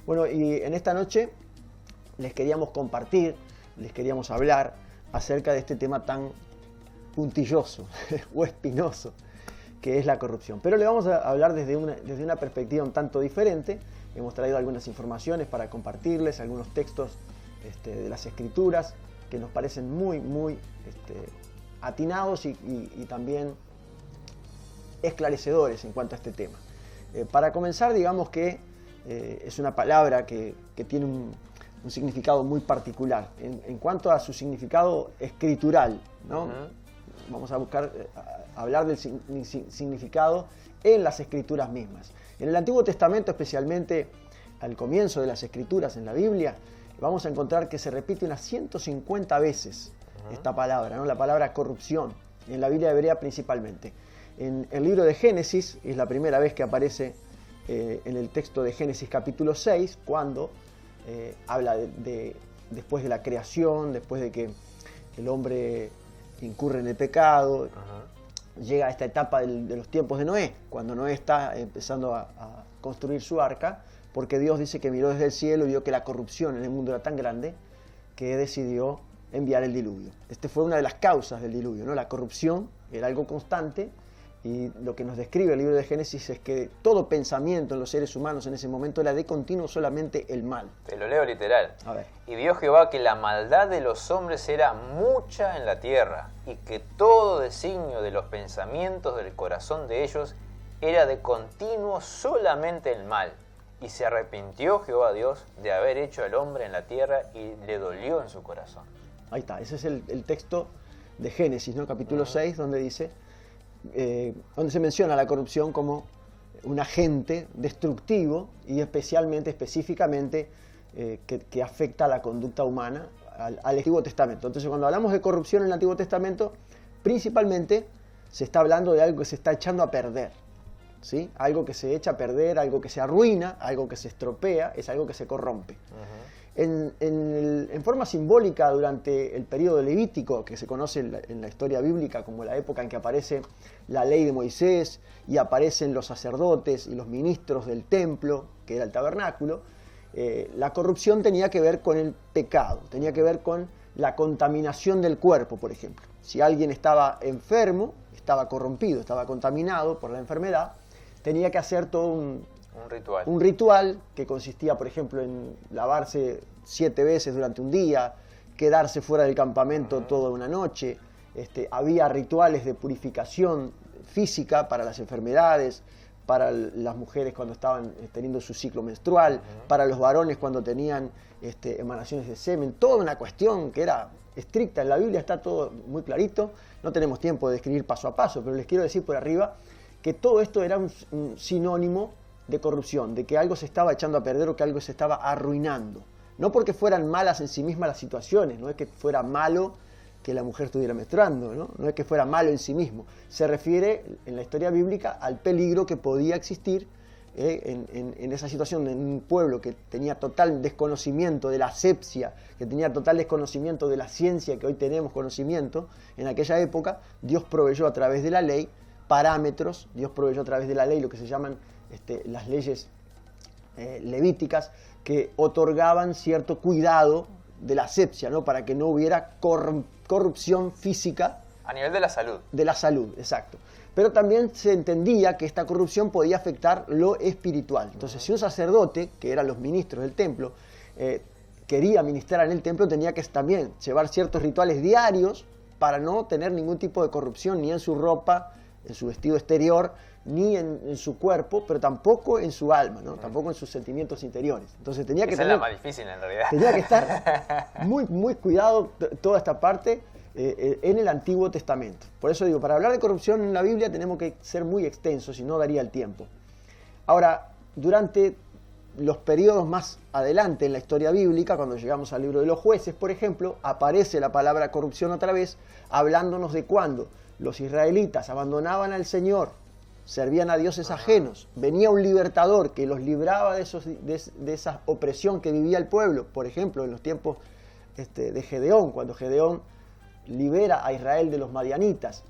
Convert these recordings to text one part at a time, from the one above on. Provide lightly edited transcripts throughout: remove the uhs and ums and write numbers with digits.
Bueno, y en esta noche les queríamos compartir, les queríamos hablar acerca de este tema tan puntilloso o espinoso que es la corrupción. Pero le vamos a hablar desde una perspectiva un tanto diferente. Hemos traído algunas informaciones para compartirles, algunos textos de las Escrituras que nos parecen muy atinados y también esclarecedores en cuanto a este tema. Para comenzar, digamos que es una palabra que tiene un significado muy particular. En cuanto a su significado escritural, ¿no? Vamos a buscar hablar del significado en las Escrituras mismas. En el Antiguo Testamento, especialmente al comienzo de las Escrituras en la Biblia, vamos a encontrar que se repite unas 150 veces esta palabra, ¿no? La palabra corrupción, en la Biblia hebrea principalmente. En el libro de Génesis, es la primera vez que aparece en el texto de Génesis capítulo 6, cuando habla después de la creación, después de que el hombre incurre en el pecado, llega a esta etapa de los tiempos de Noé, cuando Noé está empezando a construir su arca, porque Dios dice que miró desde el cielo y vio que la corrupción en el mundo era tan grande que decidió enviar el diluvio. Esta fue una de las causas del diluvio, ¿no? La corrupción era algo constante, y lo que nos describe el libro de Génesis es que todo pensamiento en los seres humanos en ese momento era de continuo solamente el mal. Te lo leo literal. A ver. Y vio Jehová que la maldad de los hombres era mucha en la tierra, y que todo designio de los pensamientos del corazón de ellos era de continuo solamente el mal. Y se arrepintió Jehová Dios de haber hecho al hombre en la tierra, y le dolió en su corazón. Ahí está, ese es el texto de Génesis, ¿no? Capítulo 6, donde dice, donde se menciona la corrupción como un agente destructivo y específicamente que afecta a la conducta humana al Antiguo Testamento. Entonces, cuando hablamos de corrupción en el Antiguo Testamento, principalmente se está hablando de algo que se está echando a perder, ¿sí? Algo que se echa a perder, algo que se arruina, algo que se estropea, es algo que se corrompe. En forma simbólica, durante el periodo levítico, que se conoce en la historia bíblica como la época en que aparece la ley de Moisés y aparecen los sacerdotes y los ministros del templo, que era el tabernáculo, la corrupción tenía que ver con el pecado, tenía que ver con la contaminación del cuerpo, por ejemplo. Si alguien estaba enfermo, estaba corrompido, estaba contaminado por la enfermedad, tenía que hacer todo un ritual que consistía, por ejemplo, en lavarse 7 veces durante un día, quedarse fuera del campamento toda una noche. Había rituales de purificación física para las enfermedades, para las mujeres cuando estaban teniendo su ciclo menstrual, para los varones cuando tenían emanaciones de semen. Toda una cuestión que era estricta. En la Biblia está todo muy clarito. No tenemos tiempo de describir paso a paso, pero les quiero decir por arriba que todo esto era un sinónimo de corrupción, de que algo se estaba echando a perder o que algo se estaba arruinando. No porque fueran malas en sí mismas las situaciones, no es que fuera malo que la mujer estuviera menstruando, no es que fuera malo en sí mismo. Se refiere en la historia bíblica al peligro que podía existir en esa situación, en un pueblo que tenía total desconocimiento de la asepsia, que tenía total desconocimiento de la ciencia que hoy tenemos conocimiento. En aquella época Dios proveyó a través de la ley parámetros, Dios proveyó a través de la ley lo que se llaman las leyes levíticas, que otorgaban cierto cuidado de la asepsia, ¿no? Para que no hubiera corrupción física. A nivel de la salud. De la salud, exacto. Pero también se entendía que esta corrupción podía afectar lo espiritual. Entonces, si un sacerdote, que eran los ministros del templo, quería ministrar en el templo, tenía que también llevar ciertos rituales diarios para no tener ningún tipo de corrupción, ni en su ropa, en su vestido exterior, ni en su cuerpo, pero tampoco en su alma, ¿no? Tampoco en sus sentimientos interiores. Entonces tenía que Esa es la más difícil en realidad. Tenía que estar muy cuidado toda esta parte en el Antiguo Testamento. Por eso digo, para hablar de corrupción en la Biblia tenemos que ser muy extensos, si no daría el tiempo. Ahora, durante los periodos más adelante en la historia bíblica, cuando llegamos al libro de los Jueces, por ejemplo, aparece la palabra corrupción otra vez, hablándonos de cuando los israelitas abandonaban al Señor, servían a dioses ajenos, venía un libertador que los libraba de esa opresión que vivía el pueblo. Por ejemplo, en los tiempos de Gedeón, cuando Gedeón libera a Israel de los madianitas.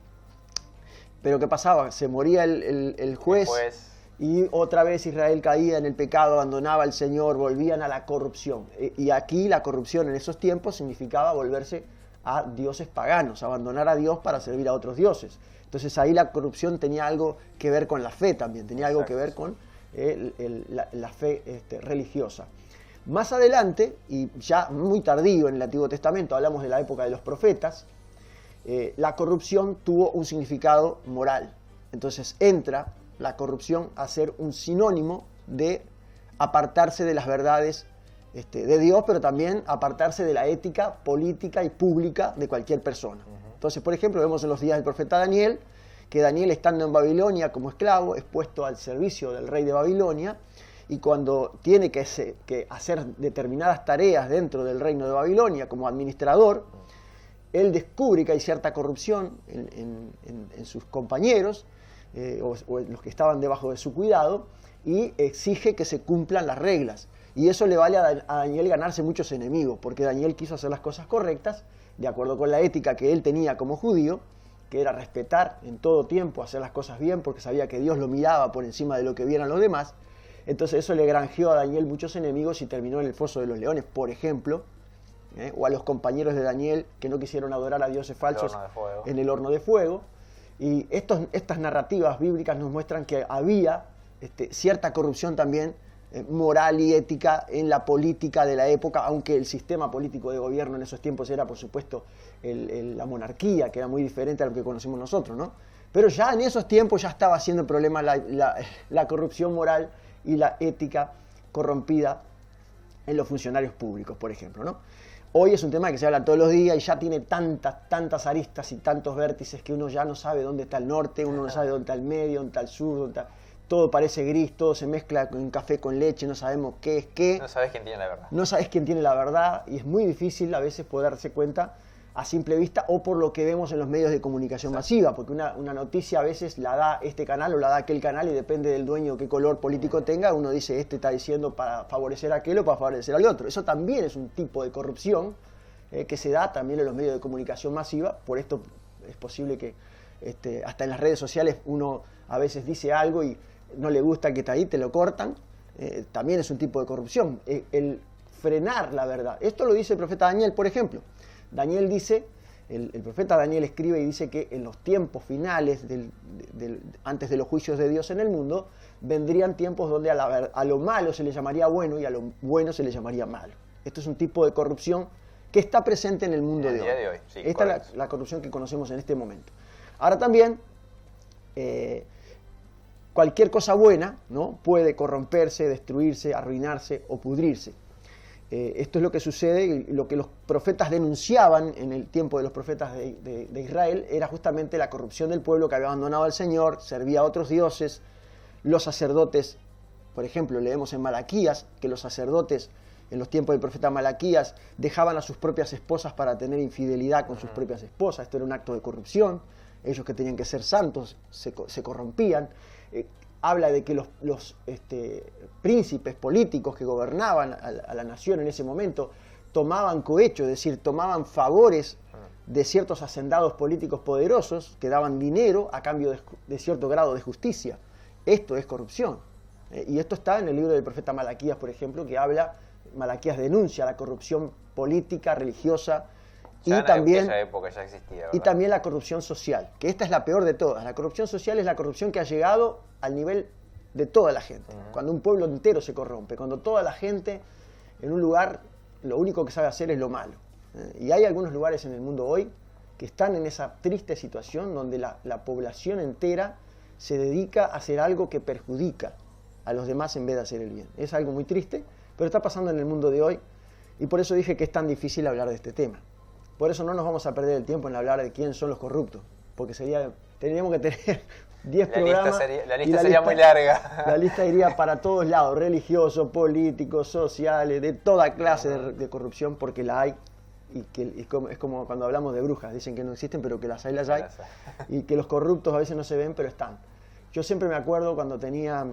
Pero ¿qué pasaba? Se moría el juez y otra vez Israel caía en el pecado, abandonaba al Señor, volvían a la corrupción. Y aquí la corrupción en esos tiempos significaba volverse a dioses paganos, abandonar a Dios para servir a otros dioses. Entonces ahí la corrupción tenía algo que ver con la fe también, tenía algo que ver con la fe religiosa. Más adelante, y ya muy tardío en el Antiguo Testamento, hablamos de la época de los profetas, la corrupción tuvo un significado moral. Entonces entra la corrupción a ser un sinónimo de apartarse de las verdades de Dios, pero también apartarse de la ética política y pública de cualquier persona. Entonces, por ejemplo, vemos en los días del profeta Daniel, que Daniel, estando en Babilonia como esclavo, es puesto al servicio del rey de Babilonia, y cuando tiene que hacer determinadas tareas dentro del reino de Babilonia como administrador, él descubre que hay cierta corrupción en sus compañeros, o en los que estaban debajo de su cuidado, y exige que se cumplan las reglas. Y eso le vale a Daniel ganarse muchos enemigos, porque Daniel quiso hacer las cosas correctas, de acuerdo con la ética que él tenía como judío, que era respetar en todo tiempo, hacer las cosas bien, porque sabía que Dios lo miraba por encima de lo que vieran los demás. Entonces eso le granjeó a Daniel muchos enemigos y terminó en el foso de los leones, por ejemplo, o a los compañeros de Daniel que no quisieron adorar a dioses falsos en el horno de fuego. Y estas narrativas bíblicas nos muestran que había cierta corrupción también moral y ética en la política de la época, aunque el sistema político de gobierno en esos tiempos era, por supuesto, la monarquía, que era muy diferente a lo que conocemos nosotros, ¿no? Pero ya en esos tiempos ya estaba siendo problema la corrupción moral y la ética corrompida en los funcionarios públicos, por ejemplo, ¿no? Hoy es un tema que se habla todos los días y ya tiene tantas aristas y tantos vértices que uno ya no sabe dónde está el norte, uno no sabe dónde está el medio, dónde está el sur, dónde está... Todo parece gris, todo se mezcla con café con leche, no sabemos qué es qué. No sabes quién tiene la verdad. No sabes quién tiene la verdad y es muy difícil a veces poder darse cuenta a simple vista o por lo que vemos en los medios de comunicación masiva, porque una noticia a veces la da este canal o la da aquel canal y depende del dueño qué color político tenga, uno dice está diciendo para favorecer a aquel o para favorecer al otro. Eso también es un tipo de corrupción que se da también en los medios de comunicación masiva. Por esto es posible que hasta en las redes sociales uno a veces dice algo y no le gusta que está ahí, te lo cortan. También es un tipo de corrupción, el frenar la verdad. Esto lo dice el profeta Daniel, por ejemplo. Daniel dice, el profeta Daniel escribe y dice que en los tiempos finales, antes de los juicios de Dios en el mundo, vendrían tiempos donde a lo malo se le llamaría bueno y a lo bueno se le llamaría malo. Esto es un tipo de corrupción que está presente en el mundo de hoy. Sí, esta es la corrupción que conocemos en este momento. Ahora también, cualquier cosa buena, ¿no?, puede corromperse, destruirse, arruinarse o pudrirse. Esto es lo que sucede y lo que los profetas denunciaban en el tiempo de los profetas de Israel era justamente la corrupción del pueblo que había abandonado al Señor, servía a otros dioses. Los sacerdotes, por ejemplo, leemos en Malaquías que los sacerdotes en los tiempos del profeta Malaquías dejaban a sus propias esposas para tener infidelidad con sus propias esposas. Esto era un acto de corrupción. Ellos que tenían que ser santos se corrompían. Habla de que los príncipes políticos que gobernaban a la nación en ese momento tomaban cohecho, es decir, tomaban favores de ciertos hacendados políticos poderosos que daban dinero a cambio de cierto grado de justicia. Esto es corrupción. Y esto está en el libro del profeta Malaquías, por ejemplo, que Malaquías denuncia la corrupción política, religiosa, y también, esa época ya existía, ¿verdad? Y también la corrupción social, que esta es la peor de todas. La corrupción social es la corrupción que ha llegado al nivel de toda la gente. Cuando un pueblo entero se corrompe, cuando toda la gente en un lugar lo único que sabe hacer es lo malo. Y hay algunos lugares en el mundo hoy que están en esa triste situación donde la población entera se dedica a hacer algo que perjudica a los demás en vez de hacer el bien. Es algo muy triste, pero está pasando en el mundo de hoy y por eso dije que es tan difícil hablar de este tema. Por eso no nos vamos a perder el tiempo en hablar de quién son los corruptos, porque tendríamos que tener 10 programas. La lista sería muy larga. La lista iría para todos lados, religiosos, políticos, sociales, de toda clase de corrupción, porque la hay. Es como cuando hablamos de brujas, dicen que no existen, pero que las hay. Y que los corruptos a veces no se ven, pero están. Yo siempre me acuerdo cuando tenía,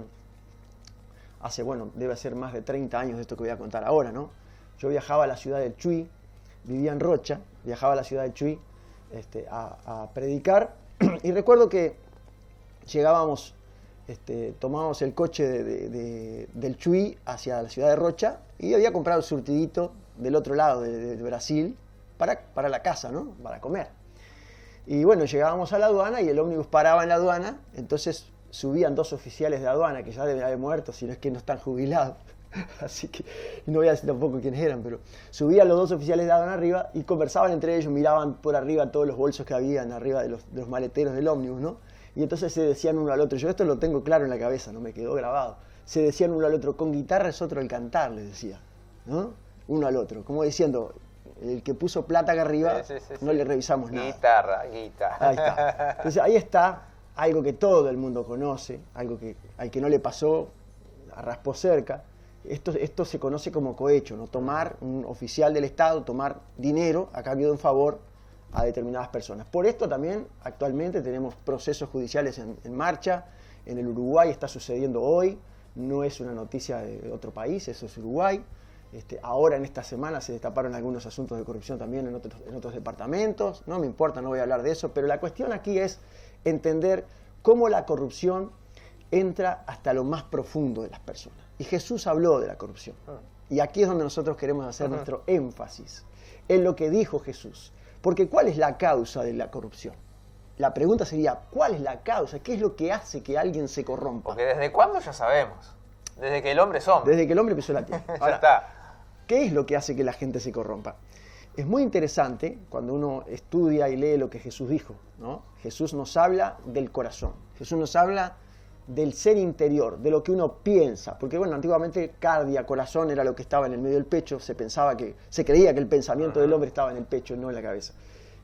debe ser más de 30 años de esto que voy a contar ahora, ¿no? Yo viajaba a la ciudad de Chuy, vivía en Rocha, viajaba a la ciudad de Chuy a predicar, y recuerdo que llegábamos tomábamos el coche del Chuy hacia la ciudad de Rocha y había comprado surtidito del otro lado de Brasil para la casa, ¿no? Para comer. Y bueno, llegábamos a la aduana y el ómnibus paraba en la aduana, entonces subían 2 oficiales de aduana que ya deben haber muerto, si no es que no están jubilados. Así que no voy a decir tampoco quiénes eran, pero subían los 2 oficiales de aduana arriba y conversaban entre ellos, miraban por arriba todos los bolsos que habían arriba de los maleteros del ómnibus, ¿no? Y entonces se decían uno al otro, yo esto lo tengo claro en la cabeza, no me quedó grabado, se decían uno al otro, con guitarra es otro el cantar, les decía, ¿no? Uno al otro, como diciendo, el que puso plata acá arriba, no le revisamos nada. Guitarra. Ahí está. Entonces ahí está algo que todo el mundo conoce, algo que al que no le pasó, raspó cerca. Esto se conoce como cohecho, ¿no? Tomar, un oficial del Estado, tomar dinero a cambio de un favor a determinadas personas. Por esto también actualmente tenemos procesos judiciales en marcha. En el Uruguay está sucediendo hoy, no es una noticia de otro país, eso es Uruguay. Ahora en esta semana se destaparon algunos asuntos de corrupción también en otros departamentos. No me importa, no voy a hablar de eso, pero la cuestión aquí es entender cómo la corrupción entra hasta lo más profundo de las personas. Y Jesús habló de la corrupción. Y aquí es donde nosotros queremos hacer nuestro énfasis, en lo que dijo Jesús. Porque ¿cuál es la causa de la corrupción? La pregunta sería, ¿cuál es la causa? ¿Qué es lo que hace que alguien se corrompa? Porque ¿desde cuándo ya sabemos? Desde que el hombre es hombre. Desde que el hombre pisó la tierra. Ahora, ya está. ¿Qué es lo que hace que la gente se corrompa? Es muy interesante cuando uno estudia y lee lo que Jesús dijo, ¿no? Jesús nos habla del corazón. Jesús nos habla del ser interior, de lo que uno piensa. Porque bueno, antiguamente cardia, corazón era lo que estaba en el medio del pecho. Se creía que el pensamiento del hombre estaba en el pecho, no en la cabeza.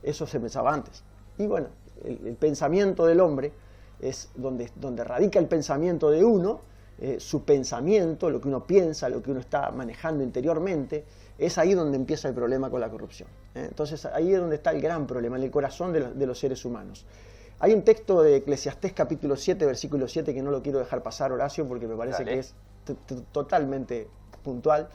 Eso se pensaba antes. Y bueno, el pensamiento del hombre es donde radica el pensamiento de uno. Su pensamiento, lo que uno piensa, lo que uno está manejando interiormente, es ahí donde empieza el problema con la corrupción. Entonces ahí es donde está el gran problema, en el corazón de los seres humanos. Hay un texto de Eclesiastés capítulo 7, versículo 7, que no lo quiero dejar pasar, Horacio, porque me parece que es totalmente puntual.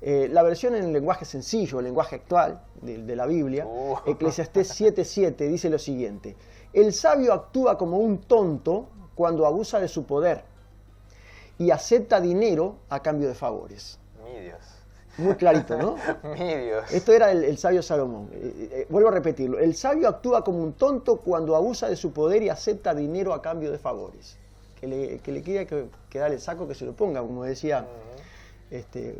La versión en el lenguaje sencillo, el lenguaje actual de la Biblia, Eclesiastés 7:7 dice lo siguiente: el sabio actúa como un tonto cuando abusa de su poder y acepta dinero a cambio de favores. Mi Dios. Muy clarito, ¿no? Mi Dios. Esto era el sabio Salomón. Vuelvo a repetirlo. El sabio actúa como un tonto cuando abusa de su poder y acepta dinero a cambio de favores. Que le quiera que dale el saco, que se lo ponga, como decía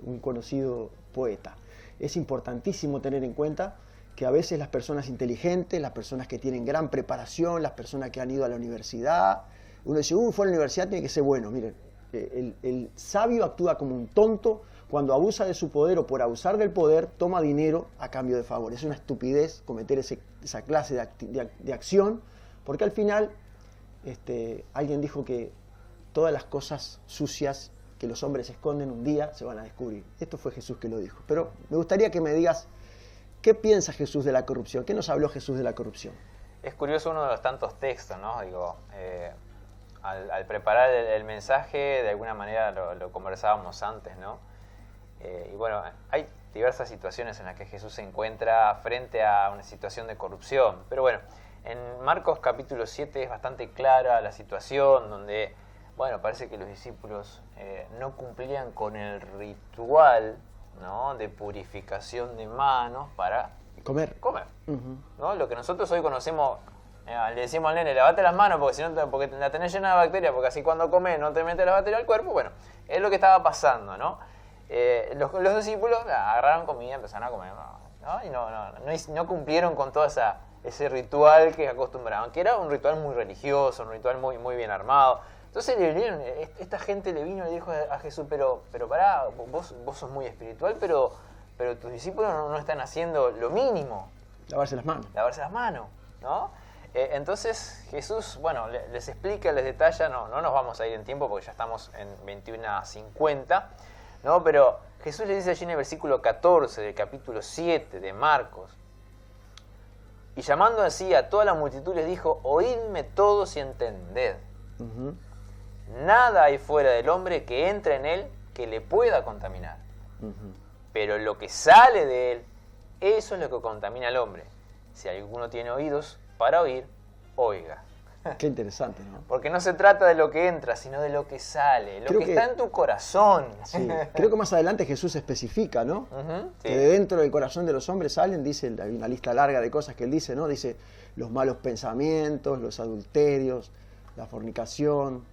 un conocido poeta. Es importantísimo tener en cuenta que a veces las personas inteligentes, las personas que tienen gran preparación, las personas que han ido a la universidad, uno dice, fue a la universidad, tiene que ser bueno. Miren, el sabio actúa como un tonto cuando abusa de su poder o por abusar del poder toma dinero a cambio de favor. Es una estupidez cometer esa clase de acción, porque al final alguien dijo que todas las cosas sucias que los hombres esconden un día se van a descubrir. Esto fue Jesús que lo dijo. Pero me gustaría que me digas, ¿qué piensa Jesús de la corrupción? ¿Qué nos habló Jesús de la corrupción? Es curioso uno de los tantos textos, ¿no? Digo, al preparar el mensaje, de alguna manera lo conversábamos antes, ¿no? Y bueno, hay diversas situaciones en las que Jesús se encuentra frente a una situación de corrupción. Pero bueno, en Marcos capítulo 7 es bastante clara la situación donde, bueno, parece que los discípulos no cumplían con el ritual, ¿no?, de purificación de manos para comer. ¿No? Lo que nosotros hoy conocemos, le decimos al nene, lavate las manos porque si no porque la tenés llena de bacterias, porque así cuando comes no te metes las bacterias al cuerpo. Bueno, es lo que estaba pasando, ¿no? Los discípulos agarraron comida, empezaron a comer, ¿no? Y no cumplieron con todo ese ritual que acostumbraban, que era un ritual muy religioso, un ritual muy, muy bien armado. Entonces esta gente le vino y le dijo a Jesús, pero pará, vos sos muy espiritual, pero tus discípulos no están haciendo lo mínimo. Lavarse las manos, ¿no? Entonces Jesús, bueno, les explica, les detalla, no nos vamos a ir en tiempo porque ya estamos en 21:50, ¿no? Pero Jesús le dice allí en el versículo 14 del capítulo 7 de Marcos, y llamando así a toda la multitud les dijo, oídme todos y entended. Nada hay fuera del hombre que entre en él que le pueda contaminar. Pero lo que sale de él, eso es lo que contamina al hombre. Si alguno tiene oídos para oír, oiga. Qué interesante, ¿no? Porque no se trata de lo que entra, sino de lo que sale, lo que está en tu corazón. Sí, creo que más adelante Jesús especifica, ¿no? Sí. Que de dentro del corazón de los hombres salen, dice, hay una lista larga de cosas que él dice, ¿no? Dice los malos pensamientos, los adulterios, la fornicación,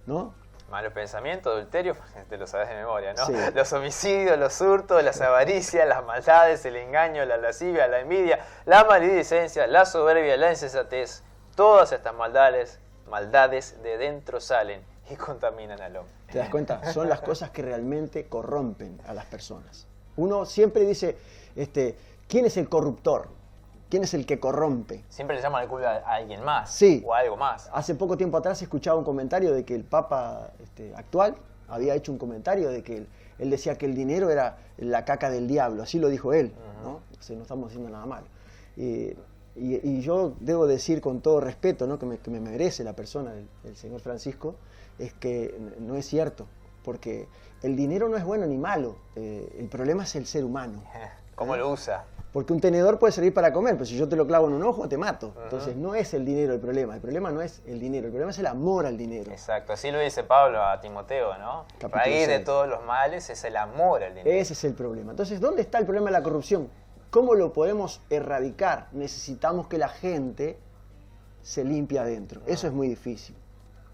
¿no? Malos pensamientos, adulterio, te lo sabes de memoria, ¿no? Sí. Los homicidios, los hurtos, las avaricias, las maldades, el engaño, la lascivia, la envidia, la maledicencia, la soberbia, la insensatez. Todas estas maldades de dentro salen y contaminan al hombre. ¿Te das cuenta? Son las cosas que realmente corrompen a las personas. Uno siempre dice, ¿quién es el corruptor? ¿Quién es el que corrompe? Siempre le llaman la culpa a alguien más, Sí. o a algo más. Hace poco tiempo atrás escuchaba un comentario de que el Papa actual había hecho un comentario de que él decía que el dinero era la caca del diablo, así lo dijo él, ¿no? O sea, no estamos diciendo nada malo. Y yo debo decir con todo respeto, ¿no? que me merece la persona del señor Francisco, es que no es cierto, porque el dinero no es bueno ni malo, el problema es el ser humano. ¿Cómo lo usa? Porque un tenedor puede servir para comer, pero si yo te lo clavo en un ojo, te mato. Entonces no es el dinero el problema no es el dinero, el problema es el amor al dinero. Exacto, así lo dice Pablo a Timoteo, ¿no? Capítulo Raíz de 6. todos los males es el amor al dinero. Ese es el problema. Entonces, ¿dónde está el problema de la corrupción? ¿Cómo lo podemos erradicar? Necesitamos que la gente se limpie adentro. Eso es muy difícil.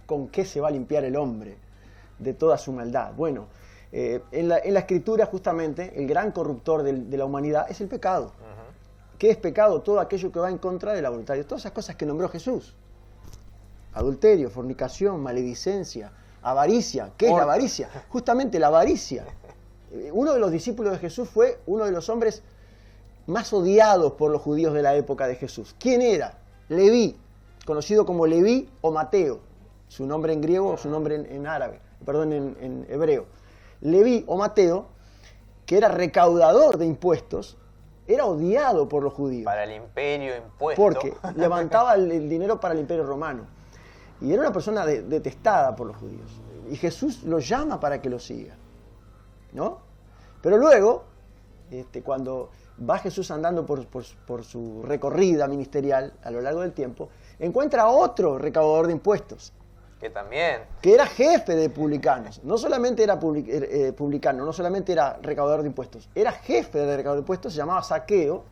¿Con qué se va a limpiar el hombre de toda su maldad? Bueno, en la Escritura justamente el gran corruptor de la humanidad es el pecado. ¿Qué es pecado? Todo aquello que va en contra de la voluntad de Dios. Todas esas cosas que nombró Jesús. Adulterio, fornicación, maledicencia, avaricia. ¿Qué es la avaricia? Justamente la avaricia. Uno de los discípulos de Jesús fue uno de los hombres más odiados por los judíos de la época de Jesús. ¿Quién era? Leví, conocido como Leví o Mateo. Su nombre en griego o su nombre en hebreo. Leví o Mateo, que era recaudador de impuestos, era odiado por los judíos. Para el imperio impuesto. Porque levantaba el dinero para el imperio romano. Y era una persona detestada por los judíos. Y Jesús lo llama para que lo siga, ¿no? Pero luego, cuando va Jesús andando por su recorrida ministerial a lo largo del tiempo, encuentra a otro recaudador de impuestos. Que también. Que era jefe de publicanos. No solamente era publicano, no solamente era recaudador de impuestos, era jefe de recaudador de impuestos, se llamaba Zaqueo.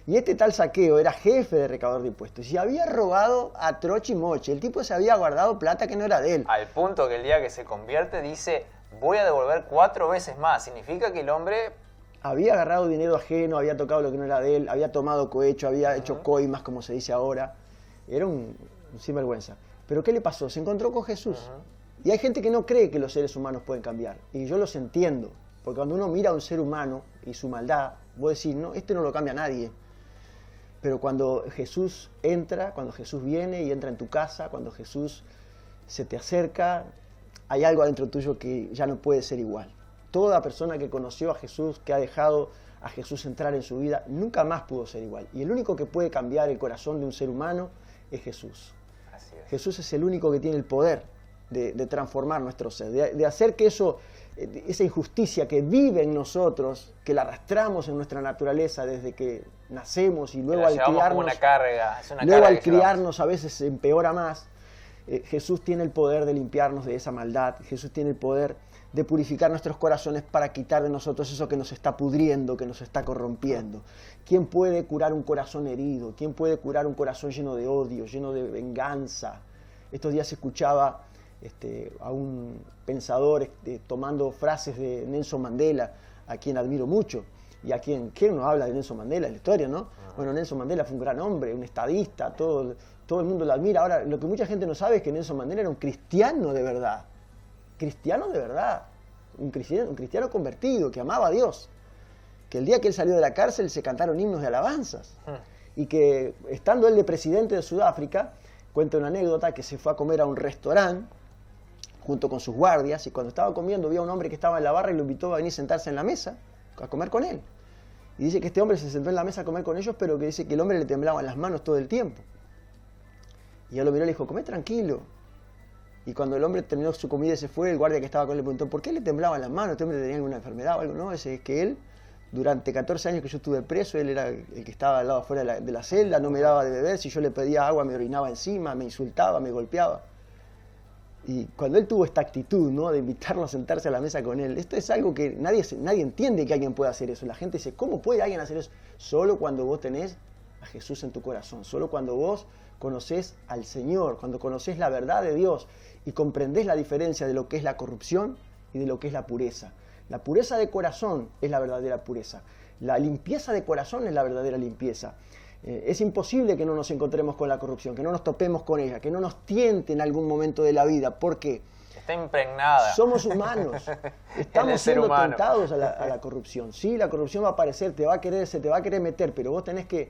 Y este tal Zaqueo era jefe de recaudador de impuestos. Y había robado a troche y moche. El tipo se había guardado plata que no era de él. Al punto que el día que se convierte dice, voy a devolver 4 veces más. Significa que el hombre... Había agarrado dinero ajeno, había tocado lo que no era de él, había tomado cohecho, había hecho coimas, como se dice ahora. Era un sinvergüenza. Pero ¿qué le pasó? Se encontró con Jesús. Y hay gente que no cree que los seres humanos pueden cambiar. Y yo los entiendo. Porque cuando uno mira a un ser humano y su maldad, vos decís, no, no lo cambia nadie. Pero cuando Jesús entra, cuando Jesús viene y entra en tu casa, cuando Jesús se te acerca, hay algo adentro tuyo que ya no puede ser igual. Toda persona que conoció a Jesús, que ha dejado a Jesús entrar en su vida, nunca más pudo ser igual. Y el único que puede cambiar el corazón de un ser humano es Jesús. Así es. Jesús es el único que tiene el poder de transformar nuestro ser, de hacer que esa injusticia que vive en nosotros, que la arrastramos en nuestra naturaleza desde que nacemos y luego al criarnos, una carga, es una luego carga al criarnos a veces se empeora más. Jesús tiene el poder de limpiarnos de esa maldad. Jesús tiene el poder de purificar nuestros corazones para quitar de nosotros eso que nos está pudriendo, que nos está corrompiendo. ¿Quién puede curar un corazón herido? ¿Quién puede curar un corazón lleno de odio, lleno de venganza? Estos días escuchaba a un pensador tomando frases de Nelson Mandela, a quien admiro mucho, y a quien no habla de Nelson Mandela en la historia, ¿no? Bueno, Nelson Mandela fue un gran hombre, un estadista, todo el mundo lo admira. Ahora, lo que mucha gente no sabe es que Nelson Mandela era un cristiano de verdad, un cristiano convertido, que amaba a Dios, que el día que él salió de la cárcel se cantaron himnos de alabanzas, y que estando él de presidente de Sudáfrica, cuenta una anécdota que se fue a comer a un restaurante junto con sus guardias, y cuando estaba comiendo vio a un hombre que estaba en la barra y lo invitó a venir a sentarse en la mesa a comer con él. Y dice que este hombre se sentó en la mesa a comer con ellos, pero que dice que el hombre le temblaban las manos todo el tiempo. Y él lo miró y le dijo, comé tranquilo. Y cuando el hombre terminó su comida y se fue, el guardia que estaba con él le preguntó, ¿por qué le temblaban las manos? ¿Este hombre tenía alguna enfermedad o algo? No, es que él durante 14 años que yo estuve preso, él era el que estaba al lado afuera de la celda, no me daba de beber, si yo le pedía agua me orinaba encima, me insultaba, me golpeaba. Y cuando él tuvo esta actitud, ¿no?, de invitarlo a sentarse a la mesa con él, esto es algo que nadie entiende que alguien pueda hacer eso. La gente dice, ¿cómo puede alguien hacer eso? Solo cuando vos tenés a Jesús en tu corazón, solo cuando vos conocés al Señor, cuando conocés la verdad de Dios y comprendés la diferencia de lo que es la corrupción y de lo que es la pureza. La pureza de corazón es la verdadera pureza. La limpieza de corazón es la verdadera limpieza. Es imposible que no nos encontremos con la corrupción, que no nos topemos con ella, que no nos tiente en algún momento de la vida, porque está impregnada. Somos humanos, estamos siendo tentados a la corrupción. Sí, la corrupción va a aparecer, se te va a querer meter, pero vos tenés que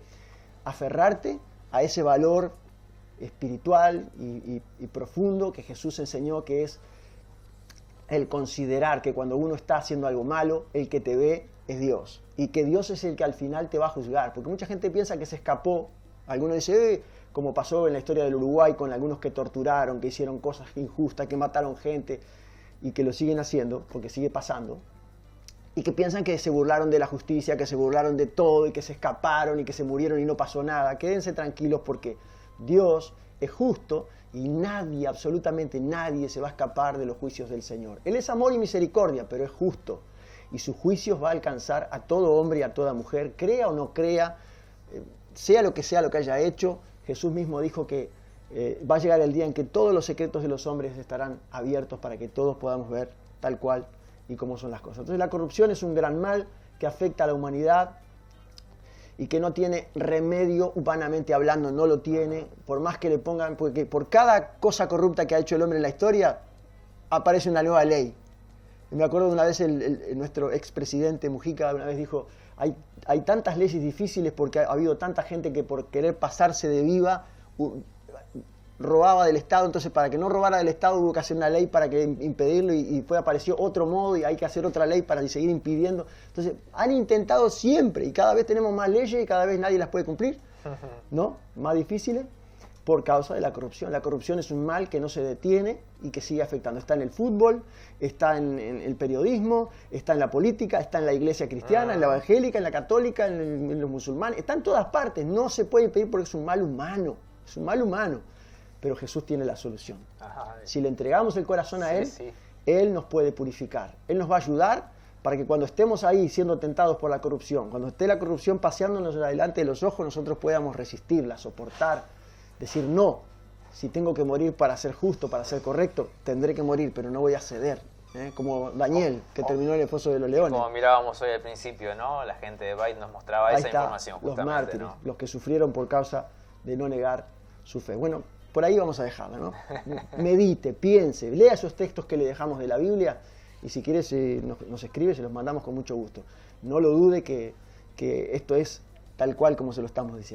aferrarte a ese valor espiritual y profundo que Jesús enseñó, que es el considerar que cuando uno está haciendo algo malo, el que te ve es Dios. Y que Dios es el que al final te va a juzgar. Porque mucha gente piensa que se escapó. Algunos dicen, como pasó en la historia del Uruguay con algunos que torturaron, que hicieron cosas injustas, que mataron gente y que lo siguen haciendo, porque sigue pasando. Y que piensan que se burlaron de la justicia, que se burlaron de todo y que se escaparon y que se murieron y no pasó nada. Quédense tranquilos porque Dios es justo y nadie, absolutamente nadie, se va a escapar de los juicios del Señor. Él es amor y misericordia, pero es justo. Y sus juicios va a alcanzar a todo hombre y a toda mujer, crea o no crea, sea lo que haya hecho. Jesús mismo dijo que va a llegar el día en que todos los secretos de los hombres estarán abiertos para que todos podamos ver tal cual y cómo son las cosas. Entonces la corrupción es un gran mal que afecta a la humanidad y que no tiene remedio humanamente hablando, no lo tiene, por más que le pongan, porque por cada cosa corrupta que ha hecho el hombre en la historia, aparece una nueva ley. Me acuerdo de una vez nuestro expresidente Mujica una vez dijo, hay tantas leyes difíciles porque ha habido tanta gente que por querer pasarse de viva robaba del Estado, entonces para que no robara del Estado hubo que hacer una ley para que impedirlo y apareció otro modo y hay que hacer otra ley para seguir impidiendo. Entonces han intentado siempre y cada vez tenemos más leyes y cada vez nadie las puede cumplir, ¿no? Más difíciles por causa de la corrupción. La corrupción es un mal que no se detiene y que sigue afectando. Está en el fútbol, está en el periodismo, está en la política, está en la iglesia cristiana, en la evangélica, en la católica, en los musulmanes, está en todas partes. No se puede impedir porque es un mal humano, es un mal humano. Pero Jesús tiene la solución. Si le entregamos el corazón a Él, Él nos puede purificar. Él nos va a ayudar para que cuando estemos ahí siendo tentados por la corrupción, cuando esté la corrupción paseándonos delante de los ojos, nosotros podamos resistirla, soportar, decir no. Si tengo que morir para ser justo, para ser correcto, tendré que morir, pero no voy a ceder. Como Daniel, que terminó en el foso de los leones. Como mirábamos hoy al principio, ¿no? La gente de Byte nos mostraba esa información justamente. Los mártires, ¿no? Los que sufrieron por causa de no negar su fe. Bueno, por ahí vamos a dejarla, ¿no? Medite, piense, lea esos textos que le dejamos de la Biblia y si quieres nos escribe, se los mandamos con mucho gusto. No lo dude que esto es tal cual como se lo estamos diciendo.